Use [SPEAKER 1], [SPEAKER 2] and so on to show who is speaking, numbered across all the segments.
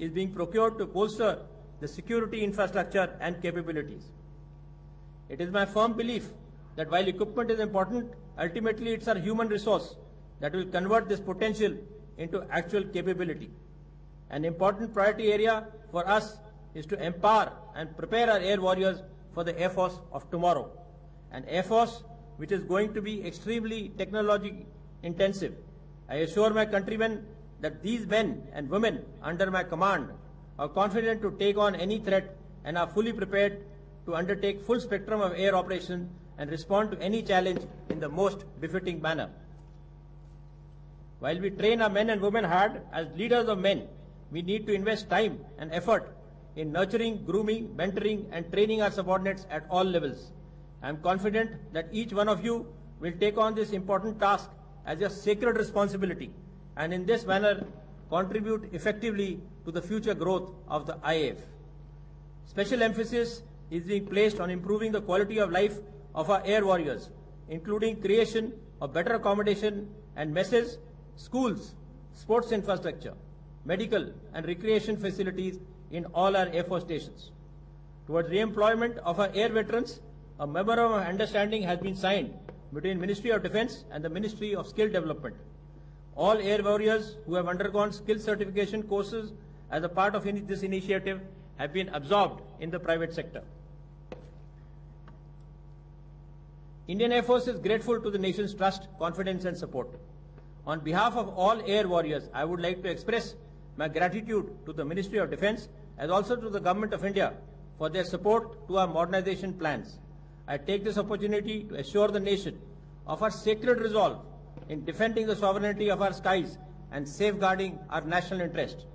[SPEAKER 1] is being procured to bolster the security infrastructure and capabilities. It is my firm belief that while equipment is important, ultimately it's our human resource that will convert this potential into actual capability. An important priority area for us is to empower and prepare our air warriors for the Air Force of tomorrow, an Air Force which is going to be extremely technology intensive. I assure my countrymen that these men and women under my command are confident to take on any threat and are fully prepared to undertake full spectrum of air operations and respond to any challenge in the most befitting manner. While we train our men and women hard as leaders of men, we need to invest time and effort in nurturing, grooming, mentoring and training our subordinates at all levels. I am confident that each one of you will take on this important task as a sacred responsibility and in this manner contribute effectively to the future growth of the IAF. Special emphasis is being placed on improving the quality of life of our air warriors, including creation of better accommodation and messes, schools, sports infrastructure, medical and recreation facilities in all our Air Force stations. Towards re-employment of our air veterans, a memorandum of understanding has been signed between Ministry of Defence and the Ministry of Skill Development. All air warriors who have undergone skill certification courses as a part of this initiative have been absorbed in the private sector. Indian Air Force is grateful to the nation's trust, confidence and support. On behalf of all air warriors, I would like to express my gratitude to the Ministry of Defence as also to the Government of India for their support to our modernization plans. I take this opportunity to assure the nation of our sacred resolve in defending the sovereignty of our skies and safeguarding our national interest.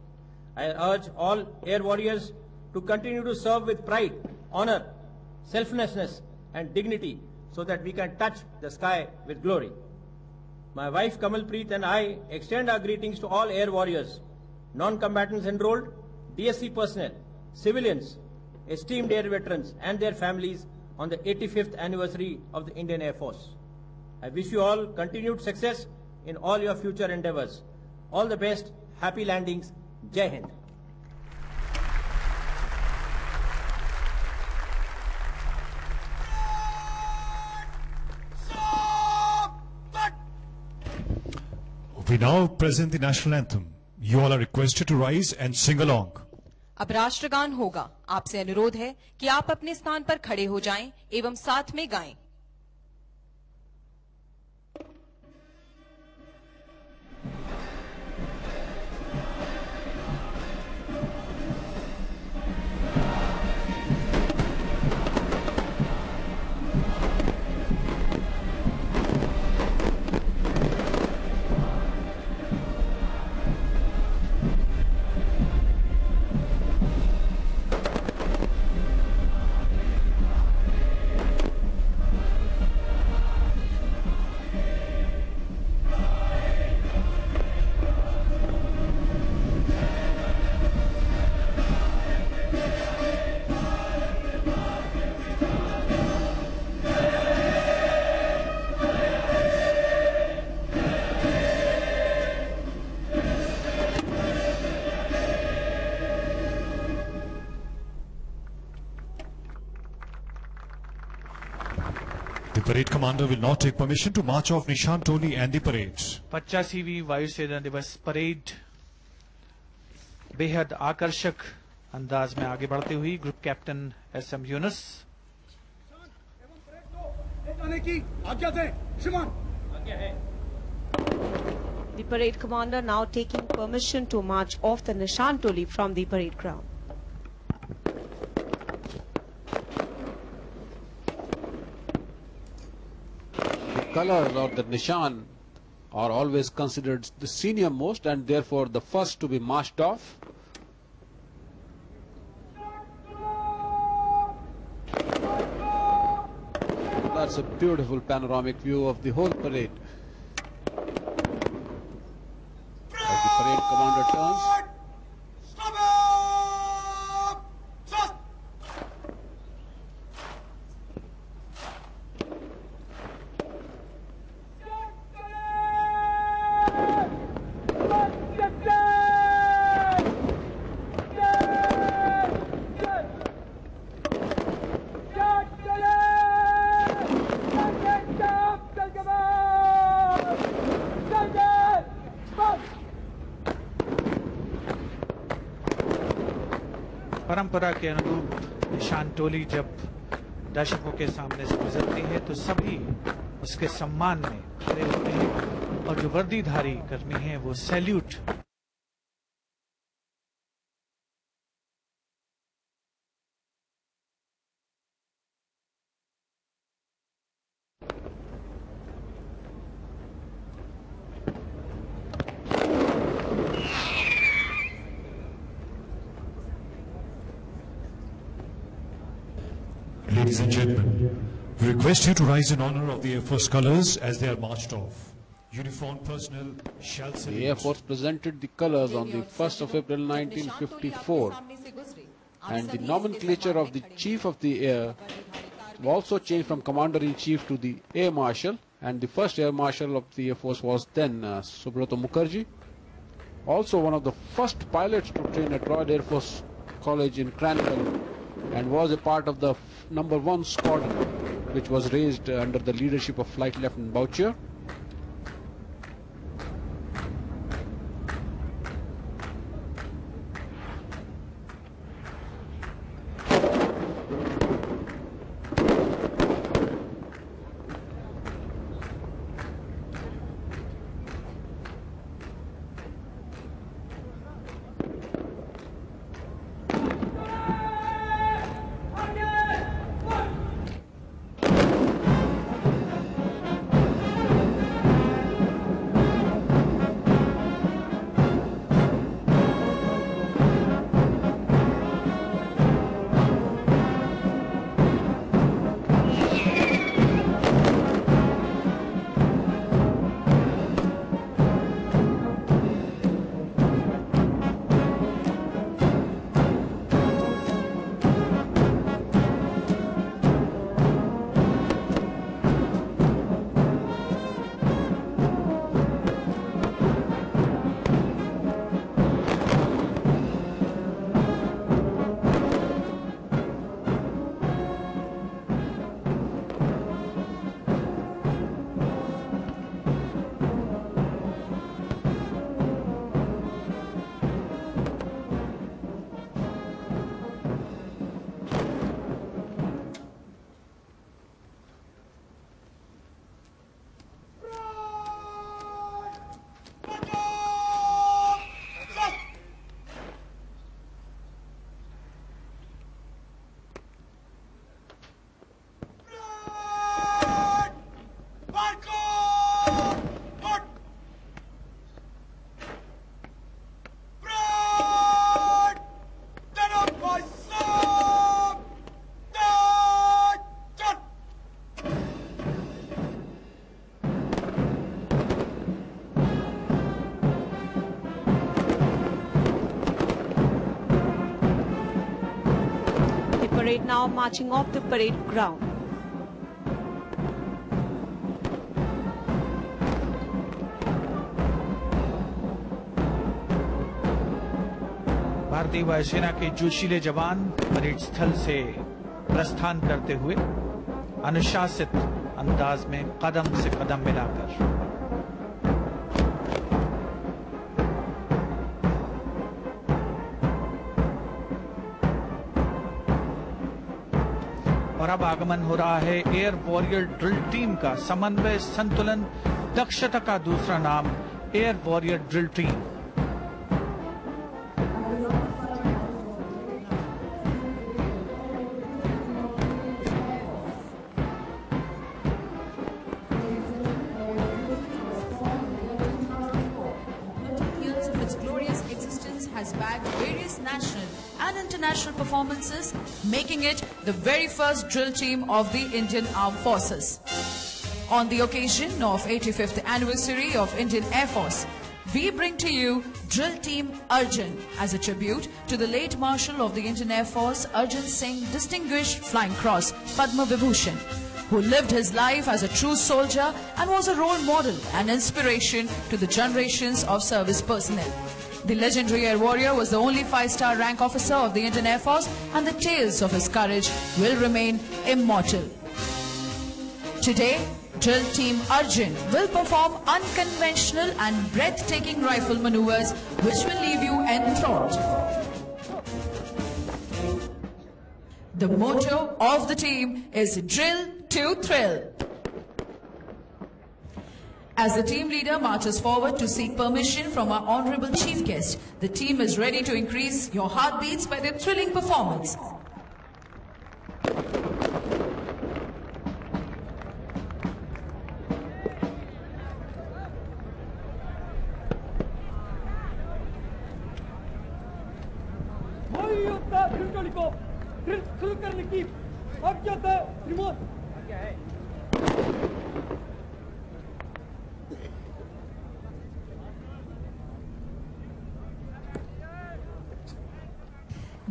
[SPEAKER 1] I urge all air warriors to continue to serve with pride, honor, selflessness and dignity so that we can touch the sky with glory. My wife Kamal Preet and I extend our greetings to all air warriors, non-combatants enrolled, DSC personnel, civilians, esteemed air veterans and their families on the 85th anniversary of the Indian Air Force. I wish you all continued success in all your future endeavors. All the best, happy landings, Jai Hind.
[SPEAKER 2] We now present the National Anthem. You all are requested to rise and sing along.
[SPEAKER 3] अब राष्ट्रगान होगा। आपसे अनुरोध है कि आप अपने स्थान पर खड़े हो जाएं एवं साथ में गाएं।
[SPEAKER 2] The parade commander will not take permission to march off Nishan Toli and the parades.
[SPEAKER 4] 85वीं वायुसेना दिवस परेड बेहद आकर्षक अंदाज में आगे बढ़ती हुई group captain SM Yunus
[SPEAKER 5] The parade commander now taking permission to march off the Nishan Toli from the parade ground.
[SPEAKER 6] Colors or the Nishan are always considered the senior most and therefore the first to be marched off. That's a beautiful panoramic view of the whole parade. As the parade commander turns.
[SPEAKER 4] परंपरा के अनुरूप निशान टोली जब दर्शकों के सामने से गुजरती है तो सभी उसके सम्मान में खड़े होते हैं और जो वर्दीधारी कर्मी हैं वो salute
[SPEAKER 2] Ladies and gentlemen, we request you to rise in honor of the Air Force colors as they are marched off. Uniformed personnel shall salute.
[SPEAKER 6] The Air Force presented the colors on the 1st of April 1954, and the nomenclature of the Chief of the Air also changed from Commander-in-Chief to the Air Marshal, and the first Air Marshal of the Air Force was then Subrata Mukherjee. Also one of the first pilots to train at Royal Air Force College in Cranwell, and was a part of the number 1 squadron, which was raised under the leadership of Flight Lieutenant Boucher.
[SPEAKER 5] Parade now marching off the parade ground.
[SPEAKER 4] भारतीय वायुसेना के जोशीले जवान parade स्थल से प्रस्थान करते हुए अनुशासित अंदाज में कदम से कदम मिलाकर और अब आगमन हो रहा है एयर वॉरियर ड्रिल टीम का। समन्वय, संतुलन, दक्षता का दूसरा नाम air warrior drill team.
[SPEAKER 7] Years of its glorious existence has bagged various national and international performances, making it the very first drill team of the Indian Armed Forces. On the occasion of 85th anniversary of Indian Air Force, we bring to you Drill Team Arjun as a tribute to the late Marshal of the Indian Air Force, Arjun Singh, Distinguished Flying Cross, Padma Vibhushan, who lived his life as a true soldier and was a role model and inspiration to the generations of service personnel. The legendary air warrior was the only 5-star rank officer of the Indian Air Force, and the tales of his courage will remain immortal. Today, Drill Team Arjun will perform unconventional and breathtaking rifle maneuvers which will leave you enthralled. The motto of the team is drill to thrill. As the team leader marches forward to seek permission from our honorable chief guest, the team is ready to increase your heartbeats by their thrilling performance.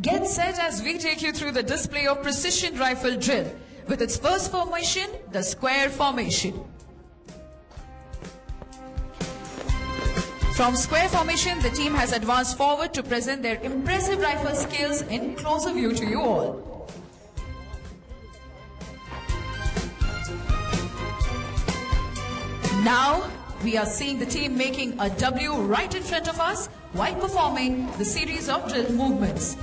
[SPEAKER 7] Get set as we take you through the display of precision rifle drill. With its first formation, the square formation. From square formation, the team has advanced forward to present their impressive rifle skills in closer view to you all. Now, we are seeing the team making a W right in front of us while performing the series of drill movements.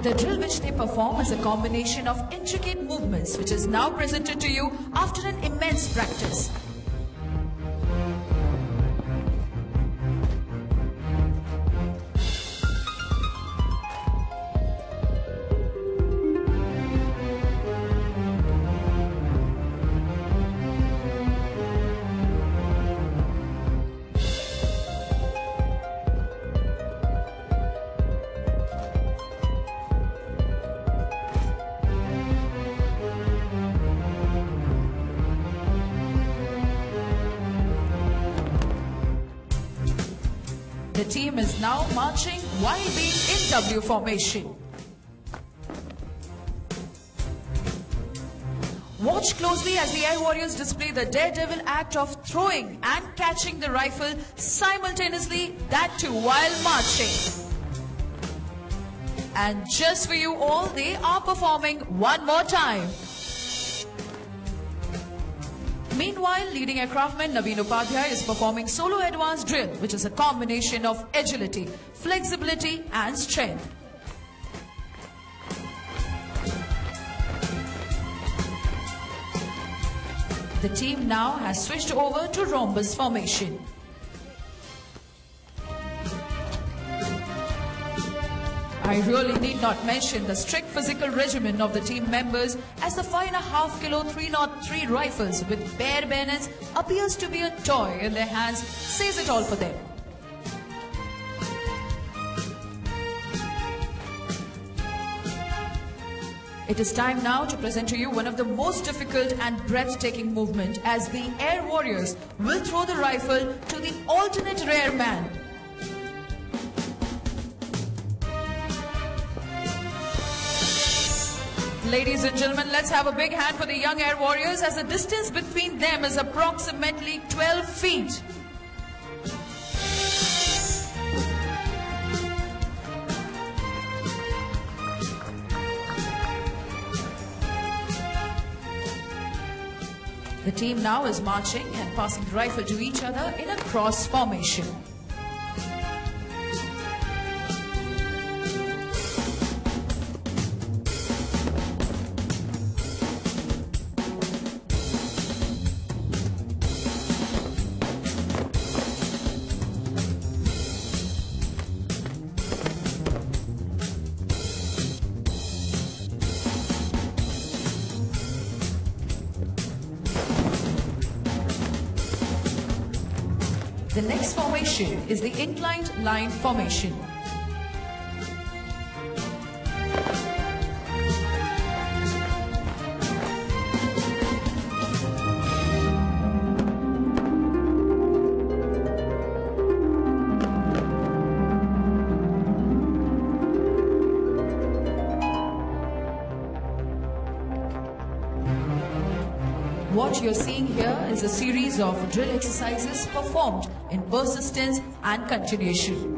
[SPEAKER 7] The drill which they perform is a combination of intricate movements which is now presented to you after an immense practice. The team is now marching while being in W formation. Watch closely as the Air Warriors display the daredevil act of throwing and catching the rifle simultaneously, that too while marching. And just for you all, they are performing one more time. Meanwhile, leading aircraftman Naveen Upadhyay is performing solo advanced drill, which is a combination of agility, flexibility and strength. The team now has switched over to rhombus formation. I really need not mention the strict physical regimen of the team members, as the 5.5 kilo 303 rifles with bare bayonets appears to be a toy in their hands, says it all for them. It is time now to present to you one of the most difficult and breathtaking movement, as the Air Warriors will throw the rifle to the alternate rear man. Ladies and gentlemen, let's have a big hand for the young Air Warriors, as the distance between them is approximately 12 feet. The team now is marching and passing the rifle to each other in a cross formation. The next formation is the inclined line formation. What you're seeing here is a series of drill exercises performed in persistence and continuation.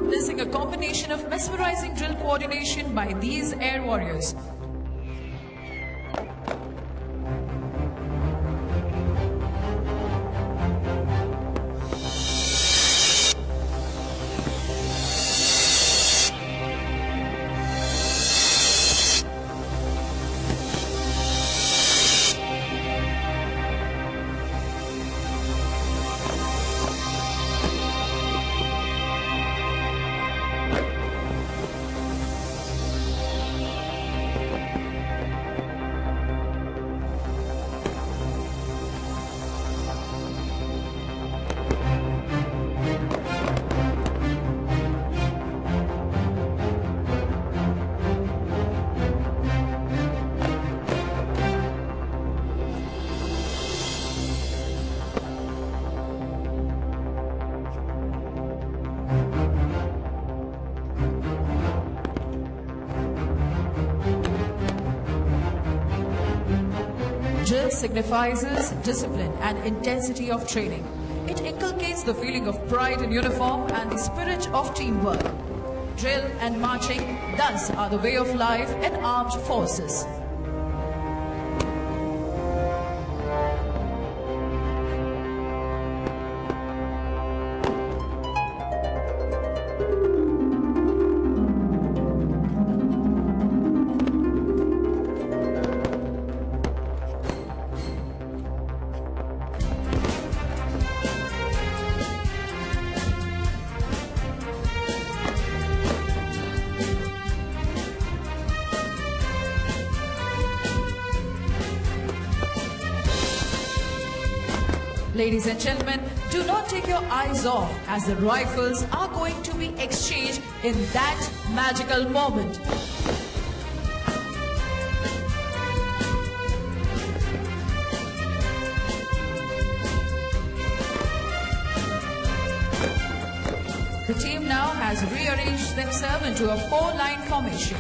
[SPEAKER 7] witnessing a combination of mesmerizing drill coordination by these air warriors. Drill signifies discipline and intensity of training. It inculcates the feeling of pride in uniform and the spirit of teamwork. Drill and marching thus are the way of life in armed forces. Ladies and gentlemen, do not take your eyes off as the rifles are going to be exchanged in that magical moment. The team now has rearranged themselves into a 4-line formation.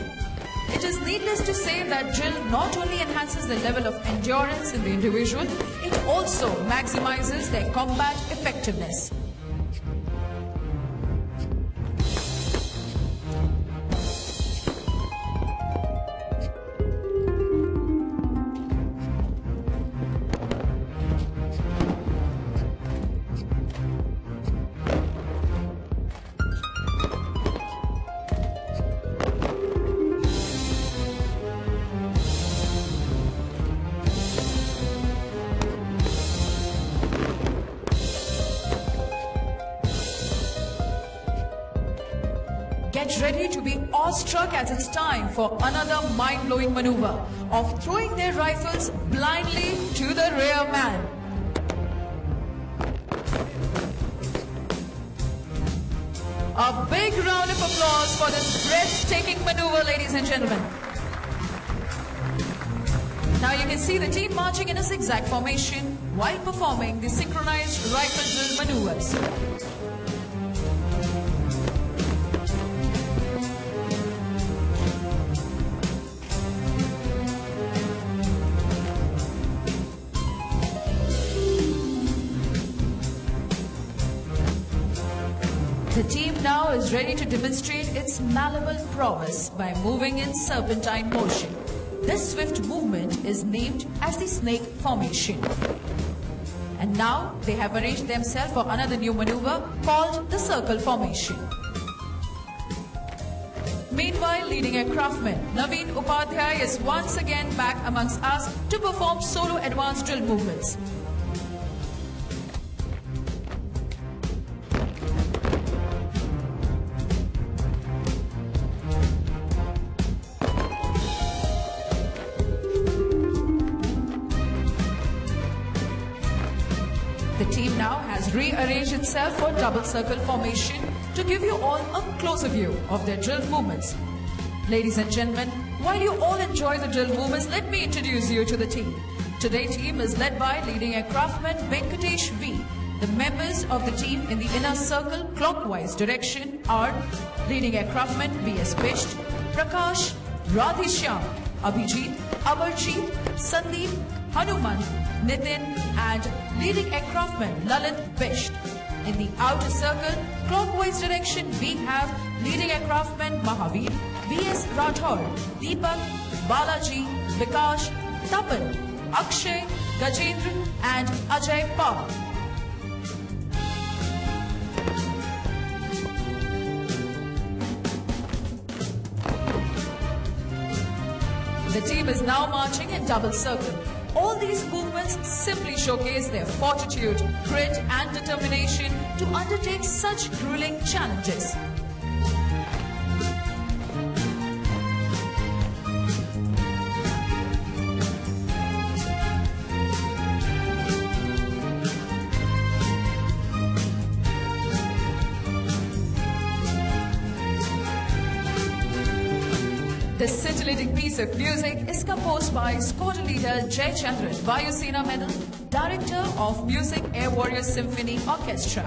[SPEAKER 7] It is needless to say that drill not only enhances the level of endurance in the individual, it also maximizes their combat effectiveness. Get ready to be awestruck as it's time for another mind-blowing maneuver of throwing their rifles blindly to the rear man. A big round of applause for this breathtaking maneuver, ladies and gentlemen. Now you can see the team marching in a zigzag formation while performing the synchronized rifle drill maneuvers. The team now is ready to demonstrate its malleable prowess by moving in serpentine motion. This swift movement is named as the snake formation. And now they have arranged themselves for another new maneuver called the circle formation. Meanwhile, leading aircraftman Naveen Upadhyay is once again back amongst us to perform solo advanced drill movements. The team now has rearranged itself for double circle formation to give you all a closer view of their drill movements. Ladies and gentlemen, while you all enjoy the drill movements, let me introduce you to the team. Today's team is led by leading aircraftman Venkatesh V. The members of the team in the inner circle clockwise direction are leading aircraftman V.S. Bisht, Prakash, Radhishyam, Abhijit, Amarjeet, Sandeep, Hanuman, Nitin and leading aircraftman Lalit Bisht. In the outer circle, clockwise direction, we have leading aircraftmen Mahavir, V.S. Rathore, Deepak, Balaji, Vikash, Tapan, Akshay, Gajendra and Ajay Pal. The team is now marching in double circle. All these movements simply showcase their fortitude, grit and determination to undertake such grueling challenges. This scintillating piece of music is composed by squadron leader Jai Chandran, Vayu Sena Medal, Director of Music Air Warriors Symphony Orchestra.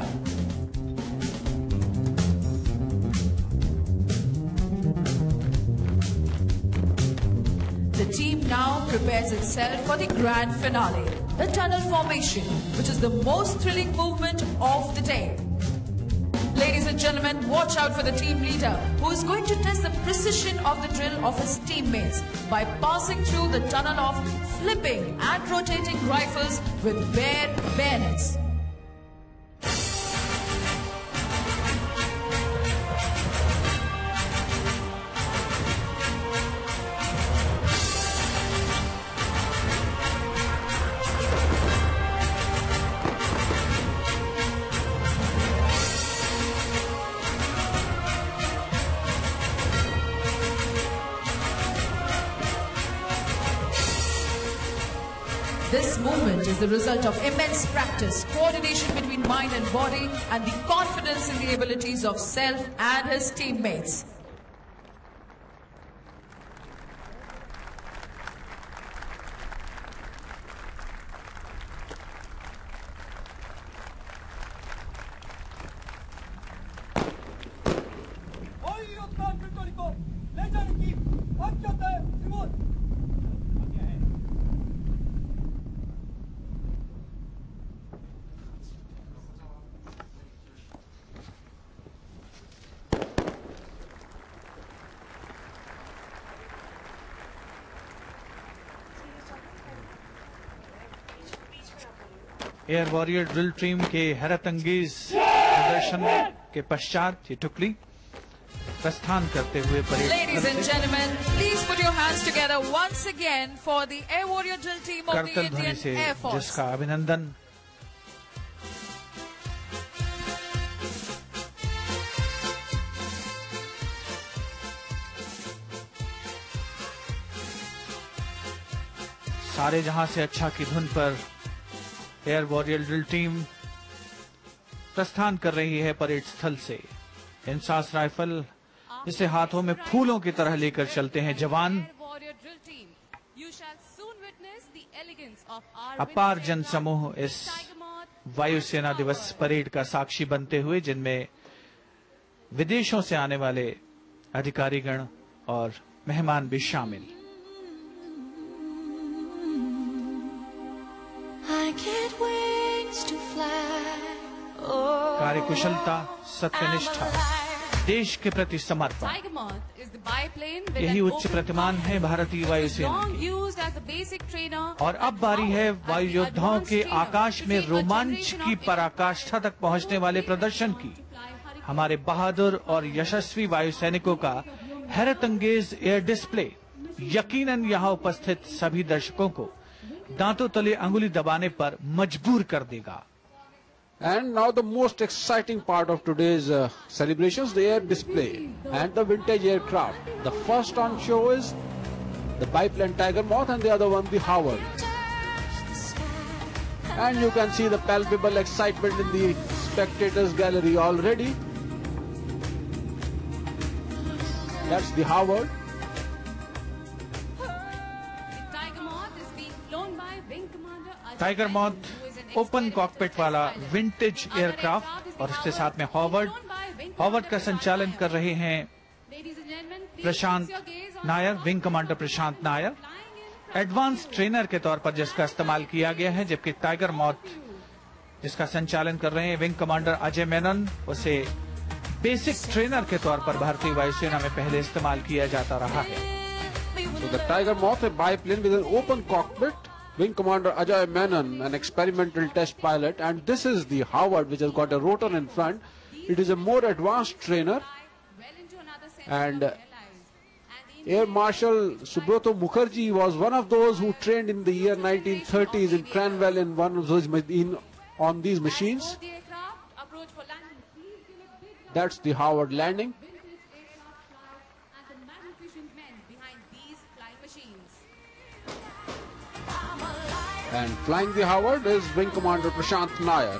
[SPEAKER 7] The team now prepares itself for the grand finale, the tunnel formation, which is the most thrilling movement of the day. Ladies and gentlemen, watch out for the team leader who is going to test the precision of the drill of his teammates by passing through the tunnel of flipping and rotating rifles with bare bayonets. This movement is the result of immense practice, coordination between mind and body, and the confidence in the abilities of self and his teammates.
[SPEAKER 4] Air warrior drill team के हैरतअंगेज प्रदर्शन के पश्चात ये टुकड़ी प्रस्थान करते हुए parade.
[SPEAKER 7] Ladies and gentlemen, please put your hands together once again for the Air Warrior Drill Team of the Indian Air Force.
[SPEAKER 4] जिसका अभिनंदन। सारे जहां से अच्छा की धुन पर एयर वॉरियर ड्रिल टीम प्रस्थान कर रही है परेड स्थल से। इंसास राइफल जिसे हाथों में फूलों की तरह लेकर चलते हैं जवान। अपार जन समूह इस वायुसेना दिवस परेड का साक्षी बनते हुए, जिनमें विदेशों से आने वाले अधिकारीगण और मेहमान भी शामिल। कार्यकुशलता, सत्यनिष्ठा, देश के प्रति समर्पण, यही उच्च प्रतिमान है भारतीय वायुसेना की। और अब बारी है वायु योद्धाओं के आकाश में रोमांच की पराकाष्ठा तक पहुंचने वाले प्रदर्शन की। हमारे बहादुर और यशस्वी वायु सैनिकों का हैरतअंगेज एयर डिस्प्ले यकीनन यहाँ उपस्थित सभी दर्शकों को दांतों तले अंगुली दबाने पर मजबूर कर देगा।
[SPEAKER 6] And now the most exciting part of today's celebrations, the air display and the vintage aircraft. The first on show is the biplane Tiger Moth and the other one the Howard. And you can see the palpable excitement in the spectators gallery already. That's the Howard.
[SPEAKER 4] Tiger moth open cockpit वाला vintage aircraft और इसके साथ में Howard का संचालन कर रहे हैं प्रशांत नायर, विंग कमांडर प्रशांत नायर, एडवांस ट्रेनर के तौर पर जिसका इस्तेमाल किया गया है, जबकि टाइगर मॉथ जिसका संचालन कर रहे हैं विंग कमांडर अजय मेनन। उसे बेसिक ट्रेनर के तौर पर भारतीय वायुसेना में पहले इस्तेमाल किया जाता रहा है।
[SPEAKER 6] So the Tiger Moth, a biplane with an open cockpit, Wing Commander Ajay Menon, an experimental test pilot, and this is the Howard, which has got a rotor in front. It is a more advanced trainer, and Air Marshal Subroto Mukherjee was one of those who trained in the year 1930s in Cranwell in one of those on these machines. That's the Howard landing. And flying the Howard is Wing Commander Prashant Nair.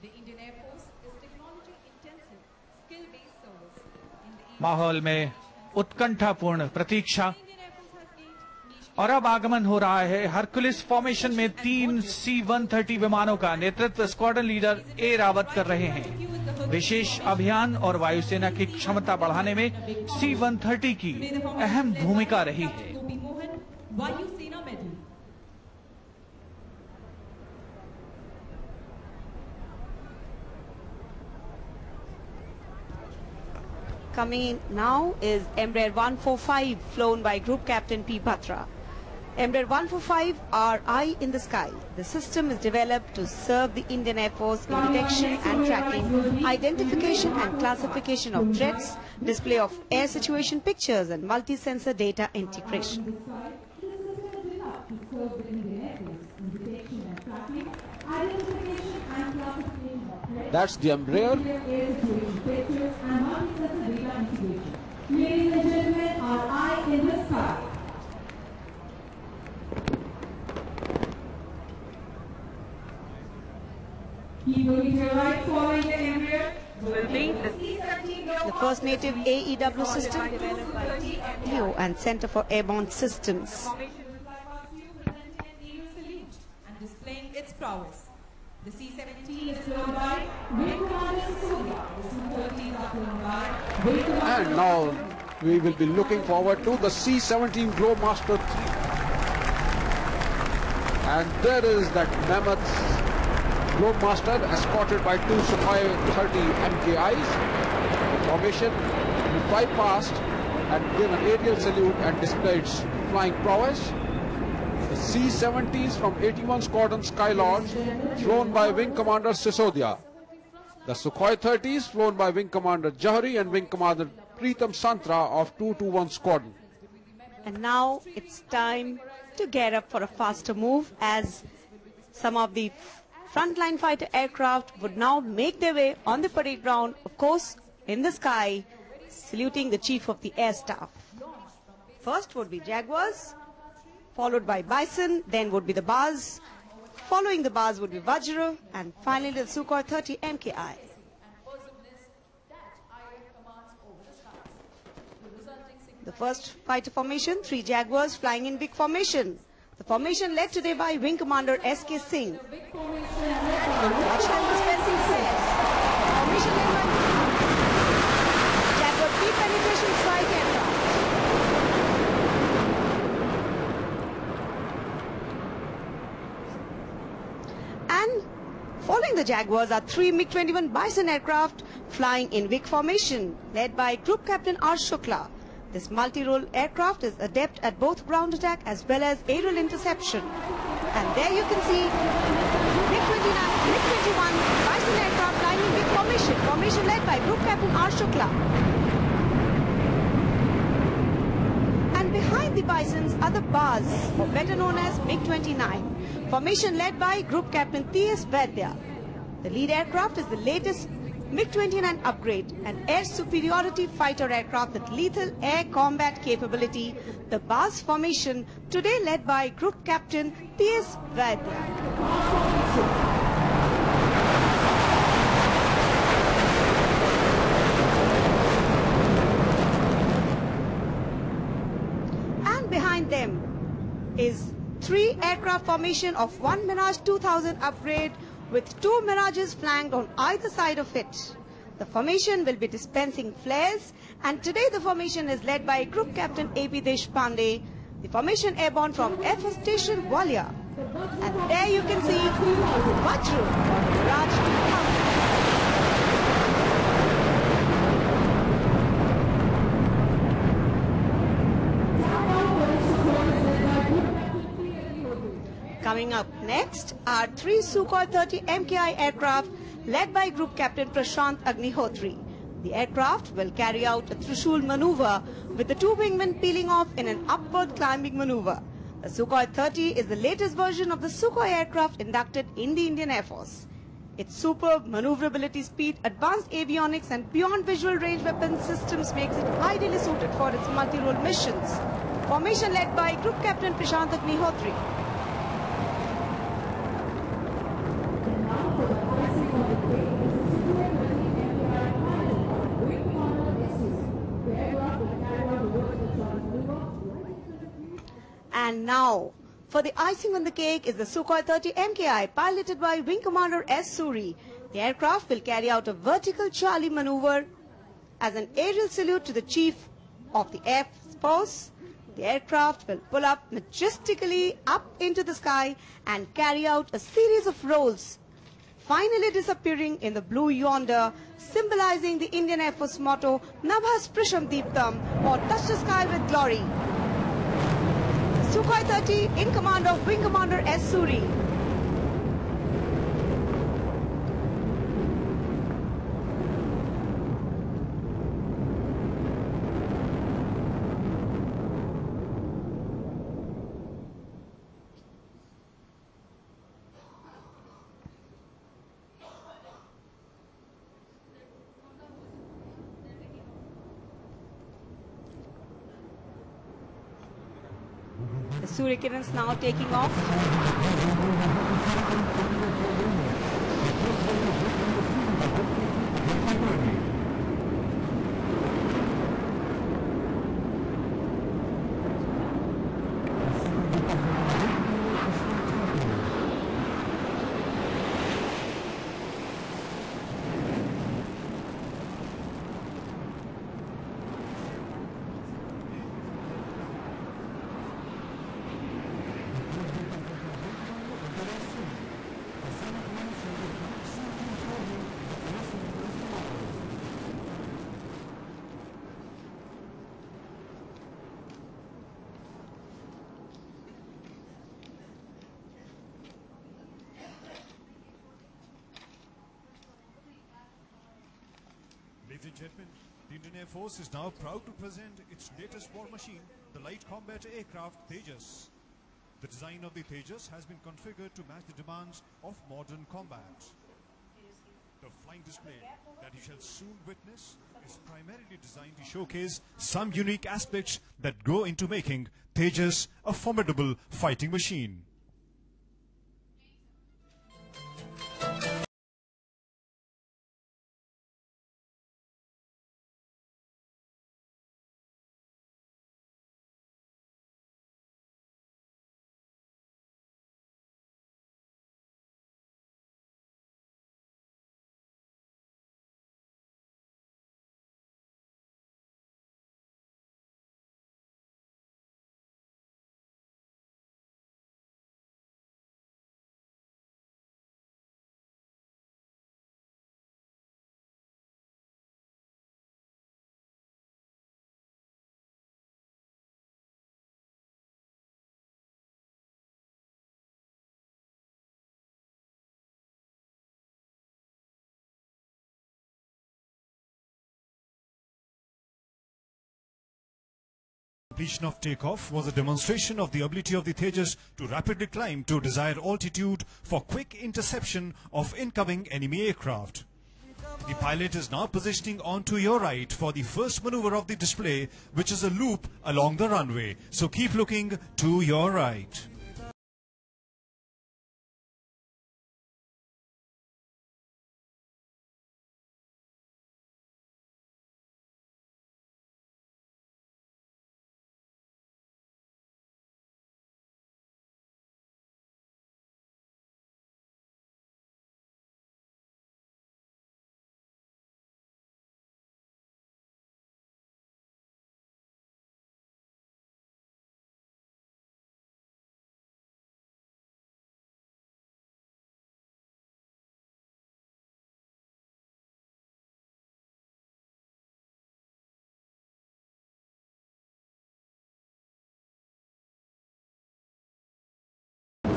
[SPEAKER 7] The Indian Air Force is technology-intensive, skill-based service.
[SPEAKER 4] माहौल में उत्कंठापूर्ण प्रतीक्षा और अब आगमन हो रहा है। Hercules formation में 3 C-130 विमानों का नेतृत्व स्क्वाड्रन लीडर ए रावत कर रहे हैं। विशेष अभियान और वायुसेना की क्षमता बढ़ाने में C-130 की अहम भूमिका रही है।
[SPEAKER 5] Coming in now is Embraer 145, flown by Group Captain P. Batra. Embraer 145 are eye in the sky. The system is developed to serve the Indian Air Force in detection and tracking, identification and classification of threats, display of air situation pictures and multi-sensor data integration.
[SPEAKER 6] That's the Embraer.
[SPEAKER 8] Ladies and gentlemen, our eye in the sky. Keep looking to your right, following the Embraer.
[SPEAKER 5] The first native AEW system developed by DO and Center for Airborne Systems.
[SPEAKER 7] And displaying its prowess. The C-17
[SPEAKER 8] is flown by Wing Commander Sukhoi. The Su-30s are flown by Wing Commander.
[SPEAKER 6] And now we will be looking forward to the C-17 Globemaster 3. And there is that mammoth Globemaster escorted by 2 Sukhoi 30 MKIs. The formation will fly past and give an aerial salute and display its flying prowess. The C-70s from 81 Squadron Skylords, flown by Wing Commander Sisodia. The Sukhoi 30s, flown by Wing Commander Jahari and Wing Commander Preetam Santra of 221 Squadron.
[SPEAKER 5] And now it's time to get up for a faster move, as some of the frontline fighter aircraft would now make their way on the parade ground, of course, in the sky, saluting the Chief of the Air Staff. First would be Jaguars, followed by Bison, then would be the Baz. Following the Baz would be Vajra, and finally the Sukhoi 30 MKI. The first fighter formation, 3 Jaguars flying in big formation. The formation led today by Wing Commander S.K. Singh. Watchman dispensing says. Formation led by Jaguar pre-penetration strike aircraft. And following the Jaguars are 3 MiG-21 Bison aircraft flying in big formation, led by Group Captain R. Shukla. This multi-role aircraft is adept at both ground attack as well as aerial interception. And there you can see MiG-21 Bison aircraft flying in big formation. Formation led by Group Captain R. Shukla. And behind the Bisons are the Baz, or better known as MiG-29. Formation led by Group Captain T.S. Vaidya. The lead aircraft is the latest MiG-29 upgrade, an air superiority fighter aircraft with lethal air combat capability. The Baz formation, today led by Group Captain T.S. Vaidya. And behind them is 3 aircraft formation of 1 Mirage 2000 upgrade, with 2 Mirages flanked on either side of it. The formation will be dispensing flares, and today the formation is led by Group Captain A.B. Deshpande, the formation airborne from Air Force Station Gwalior. And there you can see Vajru or Raj. Coming up next are 3 Sukhoi 30 MKI aircraft led by Group Captain Prashant Agnihotri. The aircraft will carry out a Trishul maneuver with the 2 wingmen peeling off in an upward climbing maneuver. The Sukhoi 30 is the latest version of the Sukhoi aircraft inducted in the Indian Air Force. Its superb maneuverability, speed, advanced avionics and beyond visual range weapon systems makes it ideally suited for its multi-role missions. Formation led by Group Captain Prashant Agnihotri. And now, for the icing on the cake is the Sukhoi 30 MKI piloted by Wing Commander S. Suri. The aircraft will carry out a vertical Charlie maneuver as an aerial salute to the Chief of the Air Force. The aircraft will pull up majestically up into the sky and carry out a series of rolls, finally disappearing in the blue yonder, symbolizing the Indian Air Force motto, Nabha Sprisham Deeptam, or touch the sky with glory. Sukhoi 30 in command of Wing Commander S. Suri. The Surikirans now taking off.
[SPEAKER 2] Ladies and gentlemen, the Indian Air Force is now proud to present its latest war machine, the Light Combat Aircraft Tejas. The design of the Tejas has been configured to match the demands of modern combat. The flying display that you shall soon witness is primarily designed to showcase some unique aspects that go into making Tejas a formidable fighting machine. Completion of takeoff was a demonstration of the ability of the Tejas to rapidly climb to desired altitude for quick interception of incoming enemy aircraft. The pilot is now positioning onto your right for the first maneuver of the display, which is a loop along the runway. So keep looking to your right.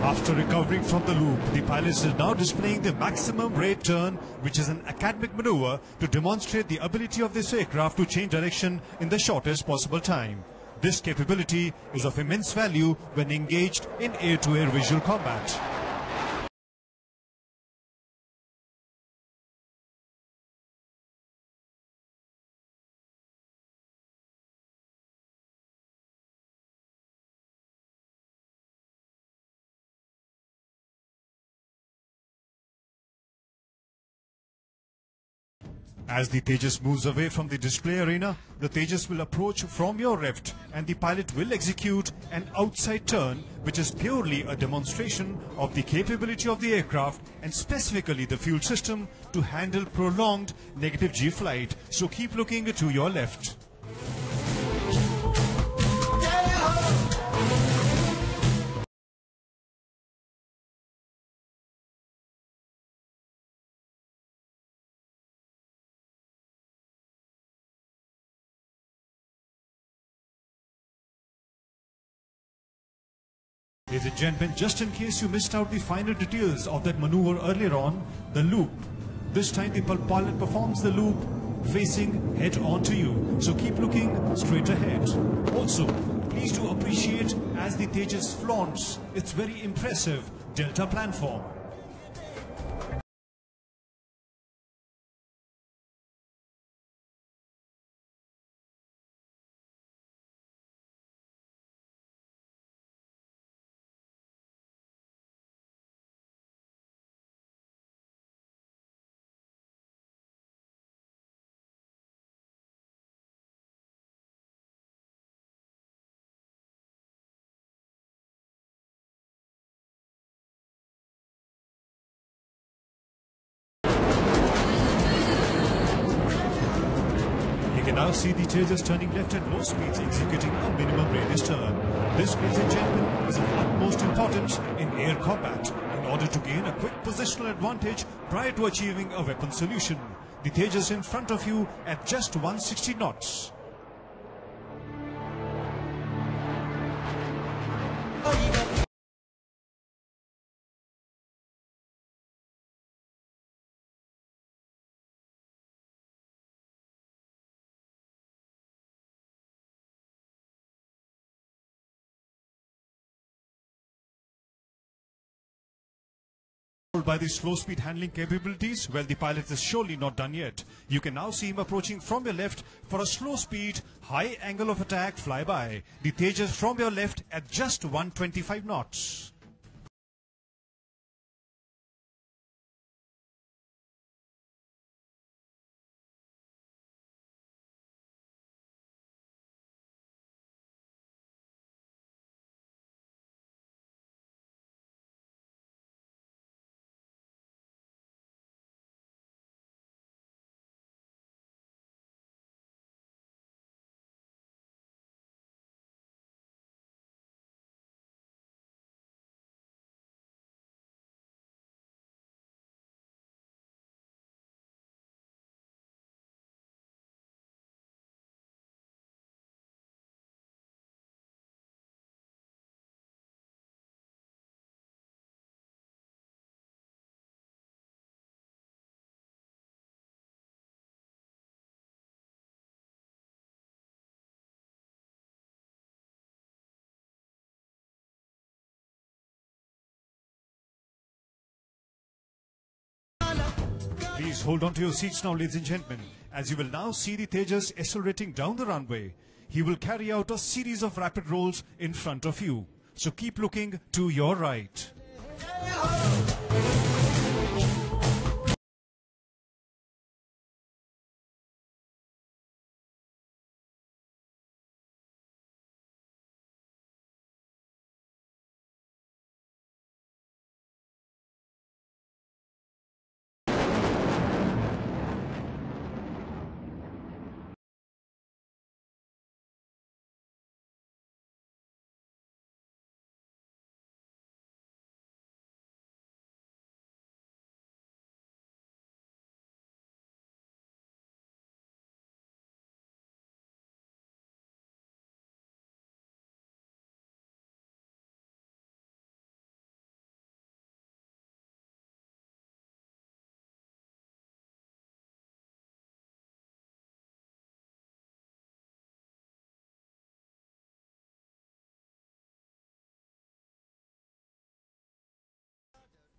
[SPEAKER 2] After recovering from the loop, the pilots are now displaying the maximum rate turn, which is an academic maneuver to demonstrate the ability of this aircraft to change direction in the shortest possible time. This capability is of immense value when engaged in air-to-air visual combat. As the Tejas moves away from the display arena, the Tejas will approach from your left and the pilot will execute an outside turn, which is purely a demonstration of the capability of the aircraft and specifically the fuel system to handle prolonged negative G flight. So keep looking to your left. Ladies and gentlemen, just in case you missed out the final details of that maneuver earlier on, the loop. This time the pilot performs the loop facing head on to you. So keep looking straight ahead. Also, please do appreciate as the Tejas flaunts its very impressive Delta planform. You can now see the Tejas turning left at low speeds, executing a minimum radius turn. This, ladies and gentlemen, is of utmost importance in air combat in order to gain a quick positional advantage prior to achieving a weapon solution. The Tejas in front of you at just 160 knots. By the slow speed handling capabilities, well, the pilot is surely not done yet. You can now see him approaching from your left for a slow speed, high angle of attack flyby. The Tejas from your left at just 125 knots. Please hold on to your seats now, ladies and gentlemen, as you will now see the Tejas accelerating down the runway. He will carry out a series of rapid rolls in front of you. So keep looking to your right.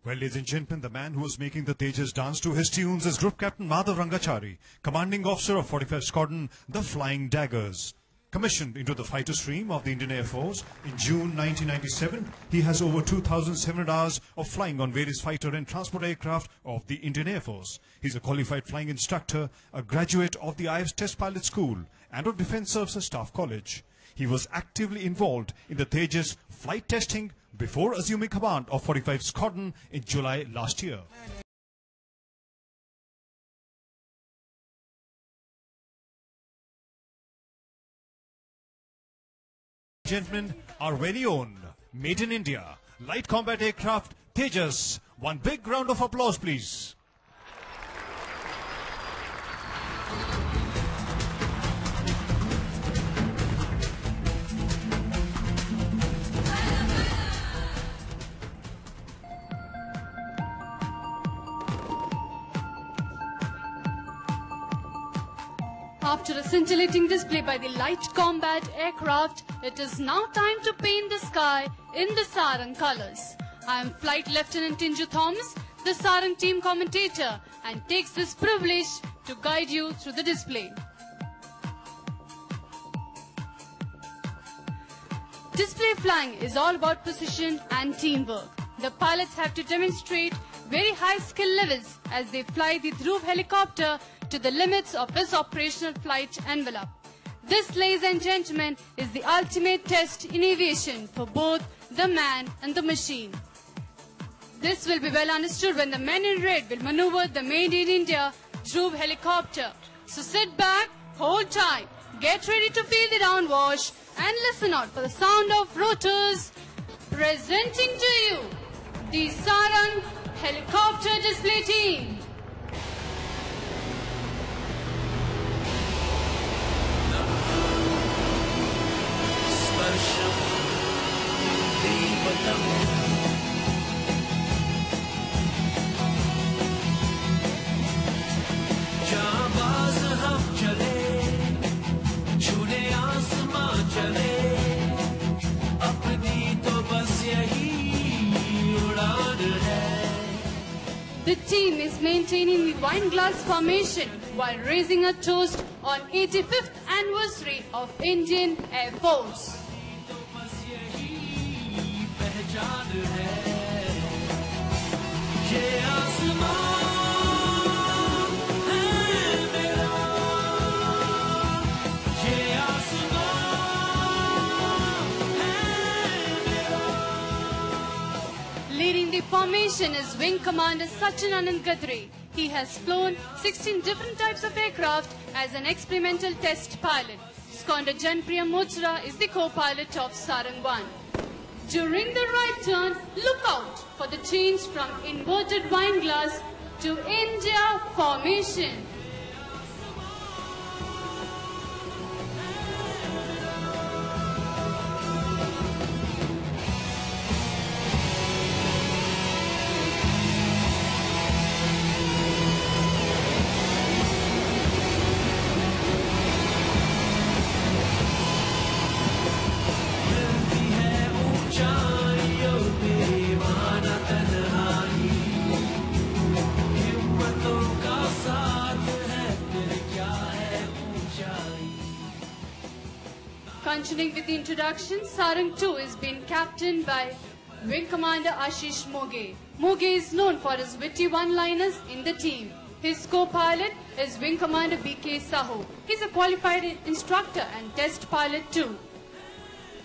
[SPEAKER 2] Well, ladies and gentlemen, the man who was making the Tejas dance to his tunes is Group Captain Madhav Rangachari, Commanding Officer of 45th Squadron, the Flying Daggers. Commissioned into the fighter stream of the Indian Air Force in June 1997, he has over 2,700 hours of flying on various fighter and transport aircraft of the Indian Air Force. He's a qualified flying instructor, a graduate of the IF's Test Pilot School and of Defence Services Staff College. He was actively involved in the Tejas flight testing before assuming command of 45th Squadron in July last year. Gentlemen, our very own, made in India, Light Combat Aircraft Tejas. One big round of applause, please.
[SPEAKER 9] After a scintillating display by the Light Combat Aircraft, it is now time to paint the sky in the Sarang colors. I am Flight Lieutenant Tinju Thomas, the Sarang team commentator, and takes this privilege to guide you through the display. Display flying is all about precision and teamwork. The pilots have to demonstrate very high skill levels as they fly the Dhruv helicopter to the limits of its operational flight envelope. This, ladies and gentlemen, is the ultimate test in aviation for both the man and the machine. This will be well understood when the men in red will maneuver the made in India Dhruv helicopter. So sit back, hold tight, get ready to feel the downwash and listen out for the sound of rotors. Presenting to you the Sarang helicopter display team. The team is maintaining the wine glass formation while raising a toast on 85th anniversary of Indian Air Force. Leading the formation is Wing Commander Sachin Anand Gadre. He has flown 16 different types of aircraft as an experimental test pilot. Skonder Janpriya Mochra is the co-pilot of Sarang 1. During the right turn, look out for the change from inverted wine glass to India formation. Continuing with the introduction, Sarang 2 is being captained by Wing Commander Ashish Moge. Moge is known for his witty one-liners in the team. His co-pilot is Wing Commander BK Sahu. He's a qualified instructor and test pilot too.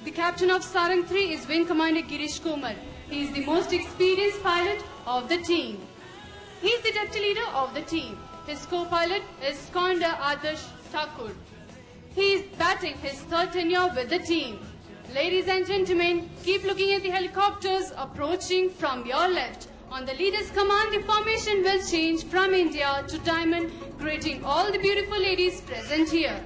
[SPEAKER 9] The captain of Sarang 3 is Wing Commander Girish Kumar. He is the most experienced pilot of the team. He is the deputy leader of the team. His co-pilot is Skonder Adarsh Thakur. He is batting his third tenure with the team. Ladies and gentlemen, keep looking at the helicopters approaching from your left. On the leader's command, the formation will change from India to Diamond, greeting all the beautiful ladies present here.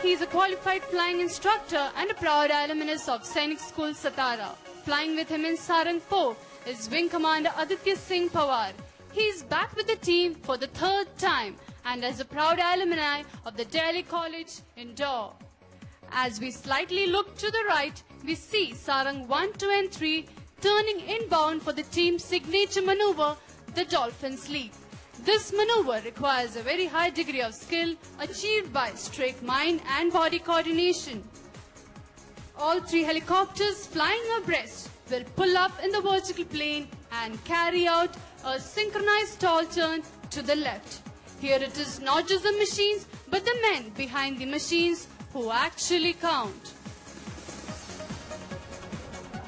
[SPEAKER 9] He is a qualified flying instructor and a proud alumnus of Sainik School, Satara. Flying with him in Sarang 4 is Wing Commander Aditya Singh Pawar. He is back with the team for the third time and as a proud alumni of the Delhi College Indore. As we slightly look to the right, we see Sarang 1, 2 and 3 turning inbound for the team's signature maneuver, the Dolphin's Leap. This maneuver requires a very high degree of skill achieved by straight mind and body coordination. All three helicopters flying abreast will pull up in the vertical plane and carry out a synchronized tall turn to the left. Here it is not just the machines but the men behind the machines who actually count.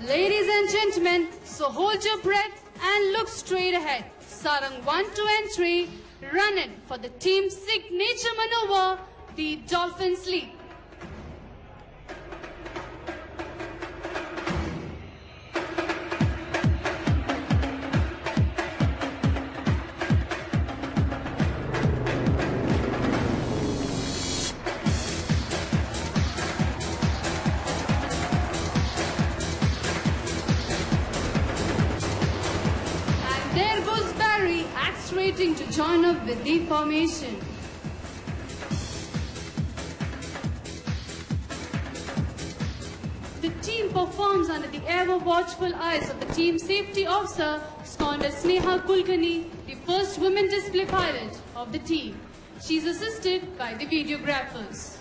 [SPEAKER 9] Ladies and gentlemen, so hold your breath and look straight ahead. Sarang 1, 2 and 3 running for the team's signature maneuver, the Dolphin's Leap. To join up with the formation. The team performs under the ever watchful eyes of the team safety officer, Commander Sneha Kulkarni, the first woman display pilot of the team. She is assisted by the videographers.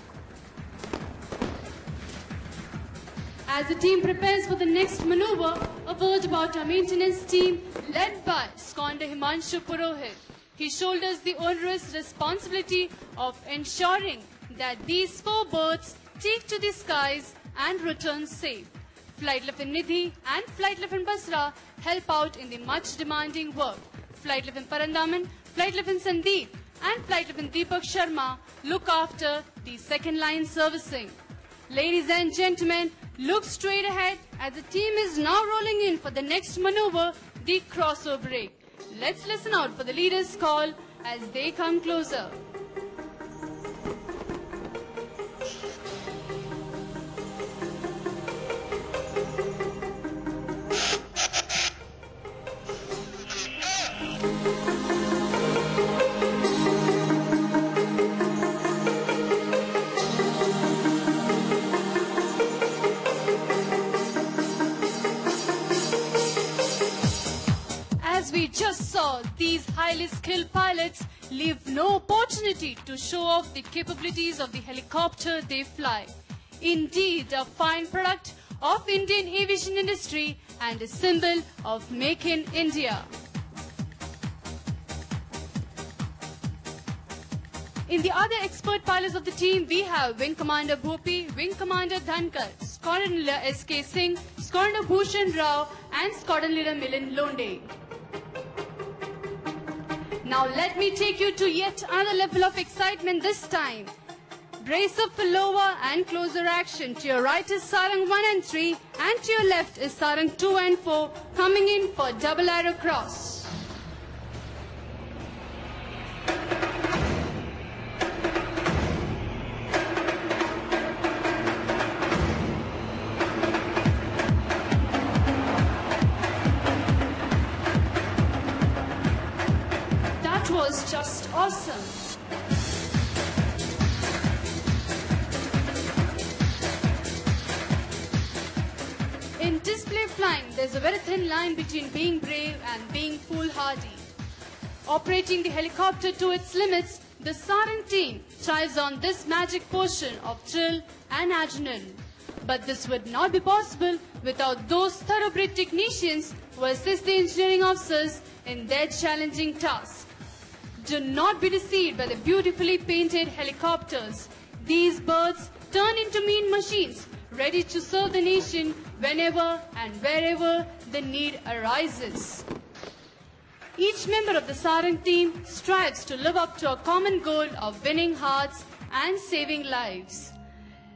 [SPEAKER 9] As the team prepares for the next maneuver, a word about our maintenance team led by Commander Himanshu Purohit. He shoulders the onerous responsibility of ensuring that these 4 birds take to the skies and return safe. Flight Lieutenant Nidhi and Flight Lieutenant Basra help out in the much demanding work. Flight Lieutenant Parandaman, Flight Lieutenant Sandeep and Flight Lieutenant Deepak Sharma look after the second line servicing. Ladies and gentlemen, look straight ahead as the team is now rolling in for the next maneuver, the crossover break. Let's listen out for the leader's call as they come closer. We just saw these highly skilled pilots leave no opportunity to show off the capabilities of the helicopter they fly. Indeed, a fine product of Indian aviation industry and a symbol of Make in India. In the other expert pilots of the team, we have Wing Commander Bhopi, Wing Commander Dhankar, Squadron Leader S.K. Singh, Squadron Leader Bhushan Rao and Squadron Leader Milind Londe. Now let me take you to yet another level of excitement this time. Brace up for lower and closer action. To your right is Sarang 1 and 3 and to your left is Sarang 2 and 4 coming in for double arrow cross. Was just awesome. In display flying, there's a very thin line between being brave and being foolhardy. Operating the helicopter to its limits, the Sarang team thrives on this magic portion of thrill and adrenaline. But this would not be possible without those thoroughbred technicians who assist the engineering officers in their challenging task. Do not be deceived by the beautifully painted helicopters. These birds turn into mean machines, ready to serve the nation whenever and wherever the need arises. Each member of the Sarang team strives to live up to a common goal of winning hearts and saving lives.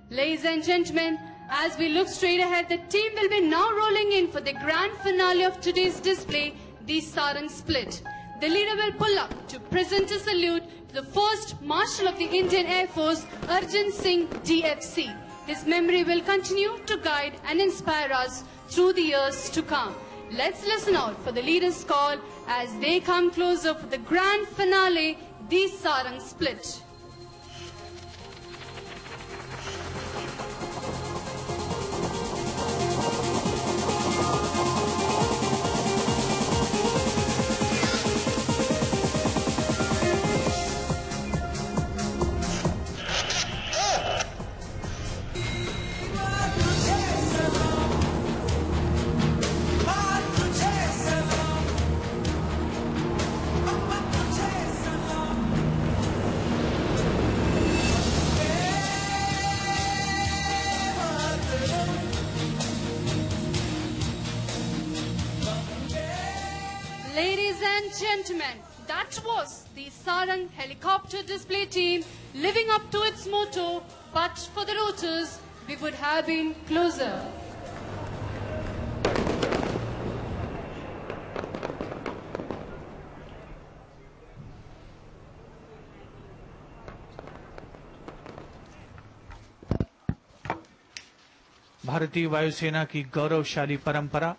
[SPEAKER 9] Ladies and gentlemen, as we look straight ahead, the team will be now rolling in for the grand finale of today's display, the Sarang Split. The leader will pull up to present a salute the first Marshal of the Indian Air Force, Arjun Singh DFC. His memory will continue to guide and inspire us through the years to come. Let's listen out for the leaders' call as they come closer for the grand finale, the Sarang Split. Gentlemen, that was the Sarang helicopter display team living up to its motto, but for the rotors, we would have been closer.
[SPEAKER 4] भारतीय वायुसेना की गौरवशाली परंपरा,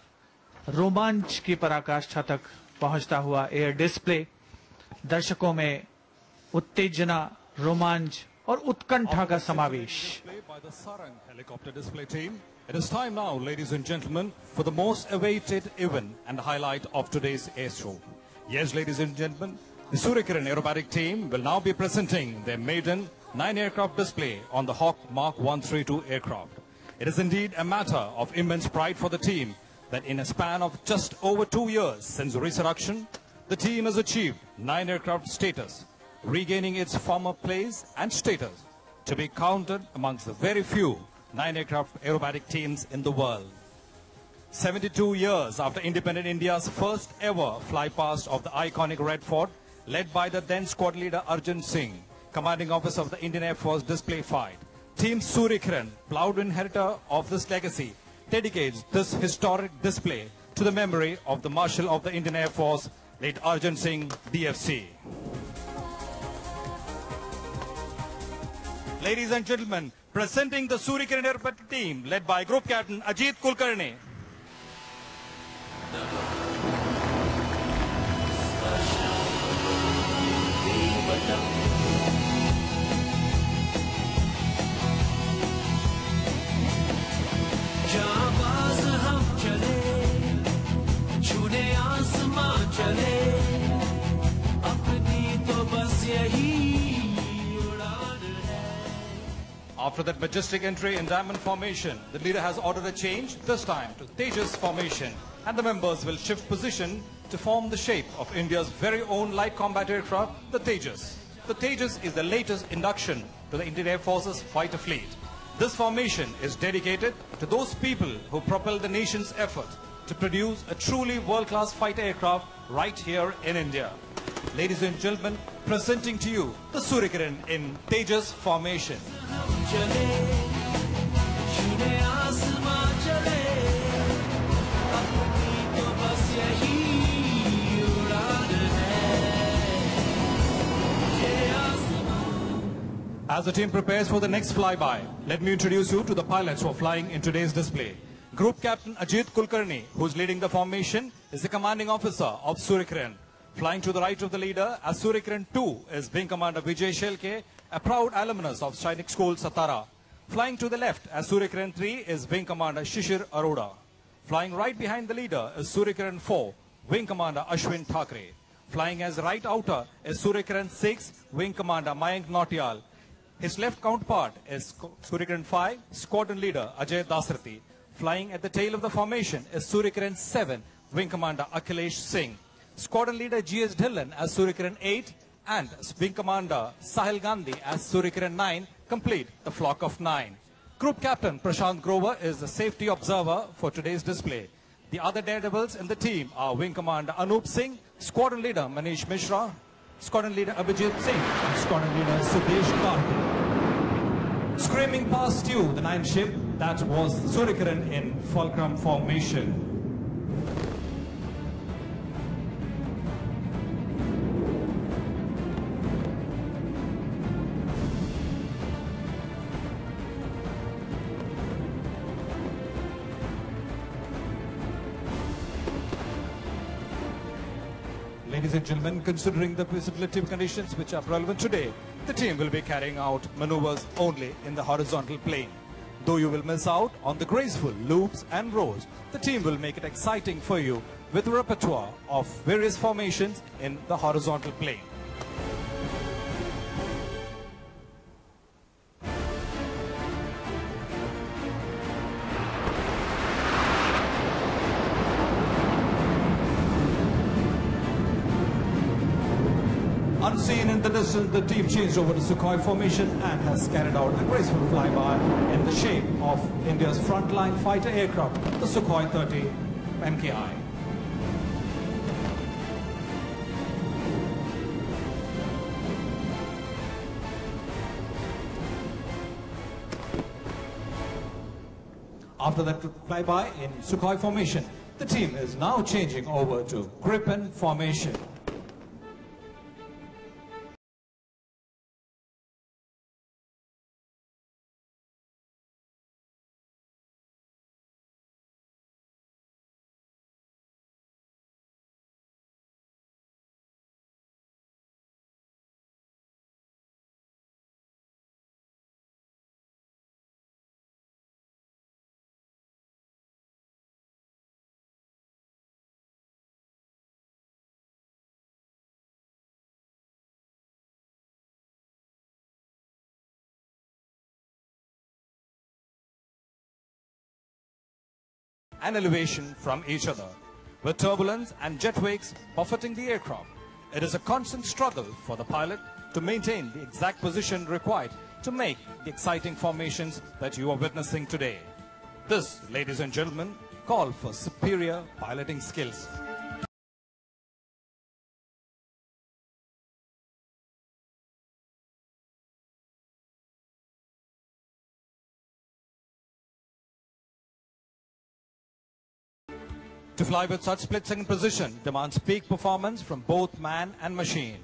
[SPEAKER 4] रोमांच की पराकाष्ठा तक पहुंचता हुआ एयर डिस्प्ले, दर्शकों में उत्तेजना, रोमांच और उत्कंठा का समावेश।
[SPEAKER 2] It is time now, ladies and gentlemen, for the most awaited event and highlight of today's air show. Yes, ladies and gentlemen, the Suryakiran aerobatic team will now be presenting their maiden 9-aircraft display on the Hawk Mark 132 aircraft. It is indeed a matter of immense pride for the team that in a span of just over 2 years since resurrection, the team has achieved 9-aircraft status, regaining its former place and status to be counted amongst the very few 9-aircraft aerobatic teams in the world. 72 years after independent India's first ever flypast of the iconic Red Fort, led by the then squad leader Arjun Singh, commanding officer of the Indian Air Force display fight, Team Suryakiran, proud inheritor of this legacy, dedicates this historic display to the memory of the Marshal of the Indian Air Force, late Arjun Singh, DFC. Ladies and gentlemen, presenting the Suryakiran aerobatic team led by Group Captain Ajit Kulkarni. After that majestic entry in diamond formation, the leader has ordered a change, this time to Tejas formation, and the members will shift position to form the shape of India's very own light combat aircraft, the Tejas. The Tejas is the latest induction to the Indian Air Force's fighter fleet. This formation is dedicated to those people who propel the nation's effort to produce a truly world-class fighter aircraft right here in India. Ladies and gentlemen, presenting to you the Suryakiran in Tejas formation. As the team prepares for the next flyby, let me introduce you to the pilots who are flying in today's display. Group Captain Ajit Kulkarni, who is leading the formation, is the commanding officer of Suryakiran. Flying to the right of the leader as Suryakiran 2 is Wing Commander Vijay Shelke, a proud alumnus of Sainik School Satara. Flying to the left as Suryakiran 3 is Wing Commander Shishir Arora. Flying right behind the leader is Suryakiran 4, Wing Commander Ashwin Thakre. Flying as right outer is Suryakiran 6, Wing Commander Mayank Nautiyal. His left counterpart is Suryakiran 5, Squadron Leader Ajay Dasrathi. Flying at the tail of the formation is Suryakiran 7, Wing Commander Akhilesh Singh. Squadron Leader G.S. Dhillon as Suryakiran 8 and Wing Commander Sahil Gandhi as Suryakiran 9 complete the flock of 9. Group Captain Prashant Grover is the safety observer for today's display. The other daredevils in the team are Wing Commander Anup Singh, Squadron Leader Manish Mishra, Squadron Leader Abhijit Singh and Squadron Leader Sudesh Karti. Screaming past you, the 9th ship, that was Suryakiran in fulcrum formation.
[SPEAKER 10] Ladies and gentlemen, considering the visibility conditions which are relevant today, the team will be carrying out maneuvers only in the horizontal plane. Though you will miss out on the graceful loops and rolls, the team will make it exciting for you with a repertoire of various formations in the horizontal plane. Unseen in the distance, the team changed over to Sukhoi formation and has carried out a graceful flyby in the shape of India's frontline fighter aircraft, the Sukhoi 30 MKI. After that flyby in Sukhoi formation, the team is now changing over to Gripen formation. And elevation from each other, with turbulence and jet wakes buffeting the aircraft. It is a constant struggle for the pilot to maintain the exact position required to make the exciting formations that you are witnessing today. This, ladies and gentlemen, calls for superior piloting skills. To fly with such split-second precision demands peak performance from both man and machine.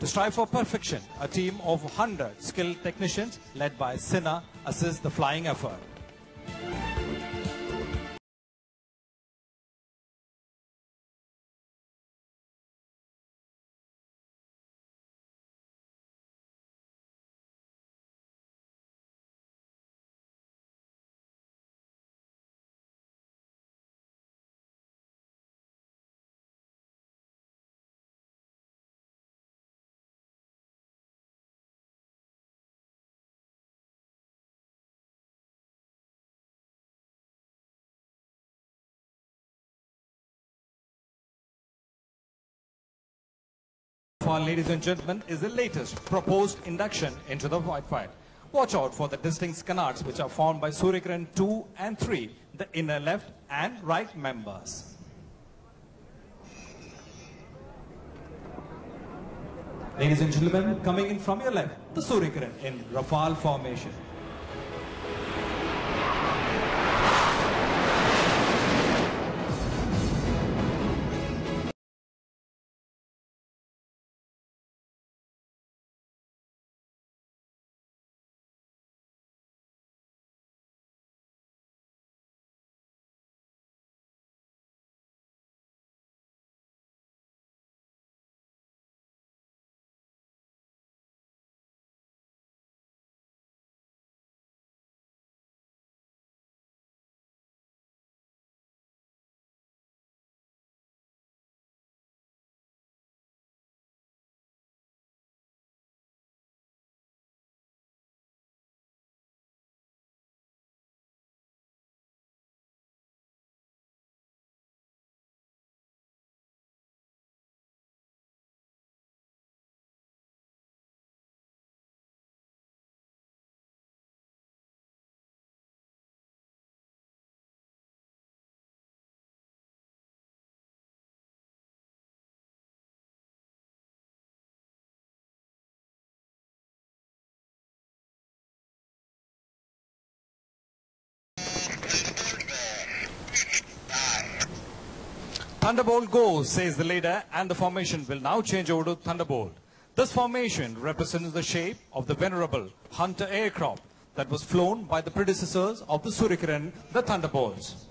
[SPEAKER 10] To strive for perfection, a team of 100 skilled technicians led by Sinha assist the flying effort. Ladies and gentlemen, is the latest proposed induction into the white fight. Watch out for the distinct canards which are formed by Suryakiran 2 and 3, the inner left and right members. Ladies and gentlemen, coming in from your left, the Suryakiran in Rafale formation. Thunderbolt goes, says the leader, and the formation will now change over to Thunderbolt. This formation represents the shape of the venerable Hunter aircraft that was flown by the predecessors of the Suryakiran, the Thunderbolts.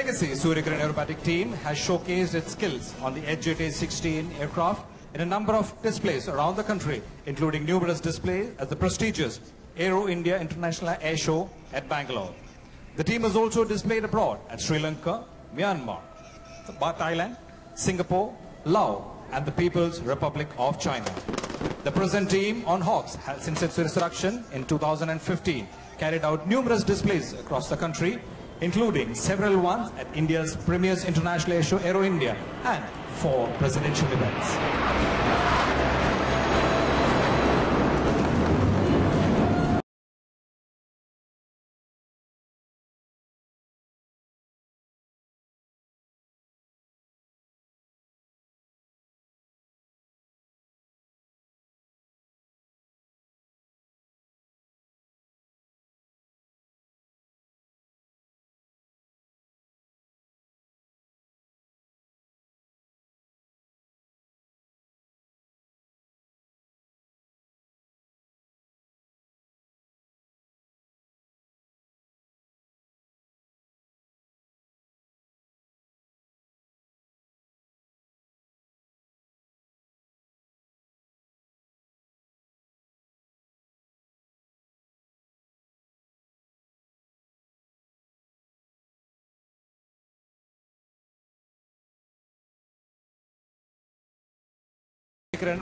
[SPEAKER 10] legacy Suryakiran aerobatic team has showcased its skills on the HJT-16 aircraft in a number of displays around the country, including numerous displays at the prestigious Aero India International Air Show at Bangalore. The team is also displayed abroad at Sri Lanka, Myanmar, Thailand, Singapore, Laos, and the People's Republic of China. The present team on Hawks has, since its resurrection in 2015, carried out numerous displays across the country, including several ones at India's premier international air show Aero India and 4 presidential events.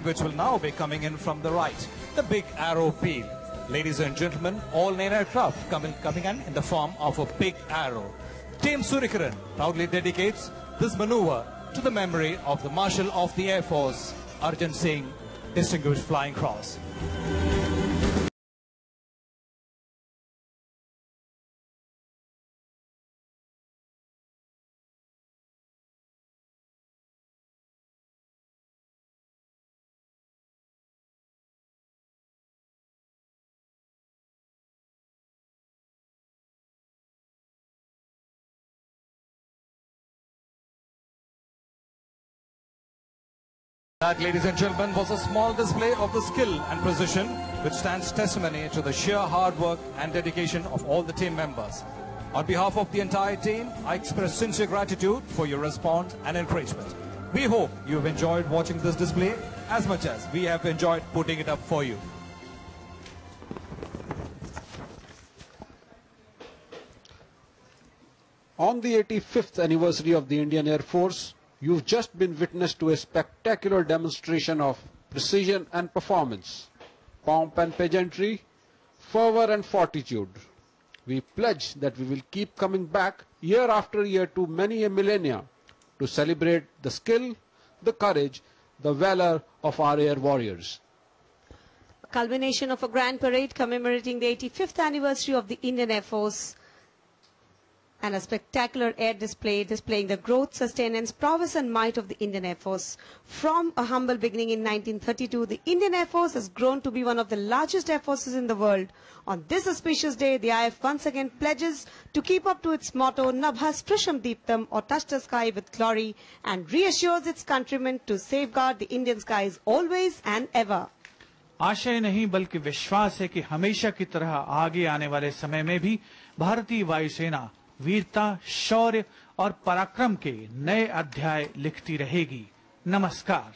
[SPEAKER 10] Which will now be coming in from the right, the big arrow peal. Ladies and gentlemen, all 9 aircraft coming in the form of a big arrow. Team Suryakiran proudly dedicates this maneuver to the memory of the Marshal of the Air Force, Arjun Singh, Distinguished Flying Cross. That, ladies and gentlemen, was a small display of the skill and precision which stands testimony to the sheer hard work and dedication of all the team members. On behalf of the entire team, I express sincere gratitude for your response and encouragement. We hope you have enjoyed watching this display as much as we have enjoyed putting it up for you.
[SPEAKER 6] On the 85th anniversary of the Indian Air Force, you've just been witness to a spectacular demonstration of precision and performance, pomp and pageantry, fervor and fortitude. We pledge that we will keep coming back year after year to many a millennia to celebrate the skill, the courage, the valor of our air warriors.
[SPEAKER 5] A culmination of a grand parade commemorating the 85th anniversary of the Indian Air Force, and a spectacular air display displaying the growth, sustenance, prowess and might of the Indian Air Force. From a humble beginning in 1932, the Indian Air Force has grown to be one of the largest air forces in the world. On this auspicious day, the IF once again pledges to keep up to its motto, Nabha Sprisham Deeptam, or touch the sky with glory, and reassures its countrymen to safeguard the Indian skies always and ever.
[SPEAKER 4] आशय नहीं बल्कि विश्वास है कि हमेशा की तरह आगे आने वाले समय में भी भारतीय वायुसेना वीरता, शौर्य और पराक्रम के नए अध्याय लिखती रहेगी। नमस्कार।